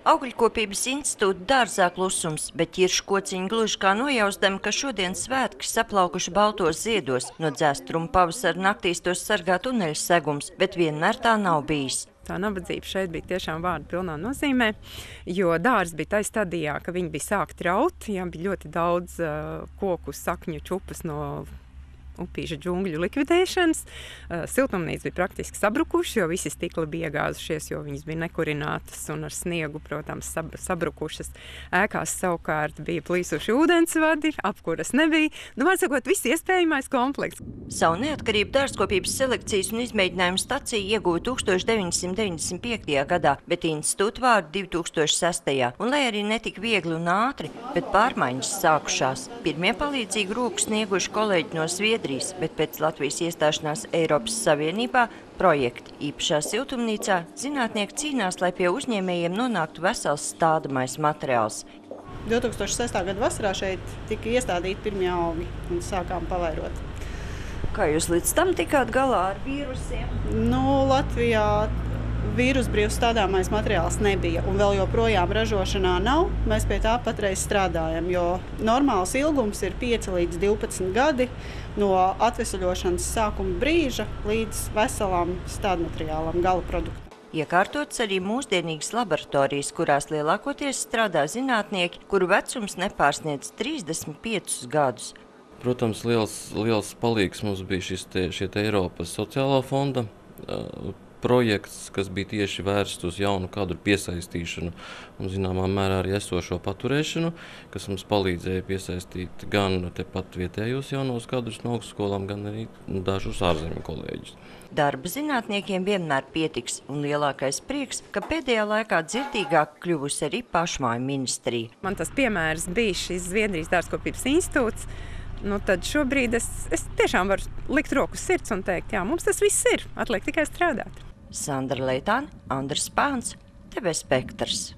Augļkopības institūta dārzā klusums, bet ķiršu kociņi gluži kā nojausdami, ka šodien svētki saplaukuši baltos ziedos. No dzēstrumu pavasara naktīs tos sargā tuneļu segums, bet vienmēr tā nav bijis. Tā nabadzība šeit bija tiešām vārda pilnā nozīmē, jo dārs bija tajā stadijā, ka viņi bija sākti raut, bija ļoti daudz koku sakņu čupas no upīša džungļu likvidēšanas. Siltumnīca bija praktiski sabrukuši, jo visi stikli bija iegāzušies, jo viņas bija nekurinātas un ar sniegu, protams, sabrukušas. Ēkās savukārt bija plīsuši ūdensvadi, apkuras nebija. Vārdsakot, viss iespējamais komplekts. Savu neatkarību dārzkopības selekcijas un izmēģinājumu stacija ieguva 1995. gadā, bet institūta vārdu 2006. Un lai arī netika viegli un ātri, bet pārmaiņas sākušās. Pirmie palīdzīgi rūku snieguši kolēģi no Zviedrijas, bet pēc Latvijas iestāšanās Eiropas Savienībā projekta īpašā siltumnīcā zinātnieki cīnās, lai pie uzņēmējiem nonāktu vesels stādamais materiāls. 2006. gada vasarā šeit tika iestādīti pirmie augi un sākām pavairot. Kā jūs līdz tam tikāt galā ar vīrusiem? Latvijā vīrusbrīvs stādāmais materiāls nebija un vēl joprojām ražošanā nav. Mēs pie tā patreiz strādājam, jo normāls ilgums ir 5 līdz 12 gadi no atvesaļošanas sākuma brīža līdz veselam stādmateriālam, gala produktam. Iekārtotas arī mūsdienīgas laboratorijas, kurās lielākoties strādā zinātnieki, kuru vecums nepārsniedz 35 gadus. Protams, liels palīgs mums bija šie Eiropas sociālā fonda projekts, kas bija tieši vērsts uz jaunu kadru piesaistīšanu un zināmā mērā arī esošo paturēšanu, kas mums palīdzēja piesaistīt gan tepat vietējos jaunos kadrus no augstskolām, gan arī dažus ārzemju kolēģus. Darba zinātniekiem vienmēr pietiks, un lielākais prieks, ka pēdējā laikā dzirdīgāk kļuvusi arī pašmāju ministrija. Man tas piemērs bija šis Zviedrijas dārzkopības institūts. Tad šobrīd es tiešām varu likt roku uz sirds un teikt, jā, mums tas viss ir, atliek tikai strādāt. Sandra Leitāne, Andris Pāns, TV Spektrs.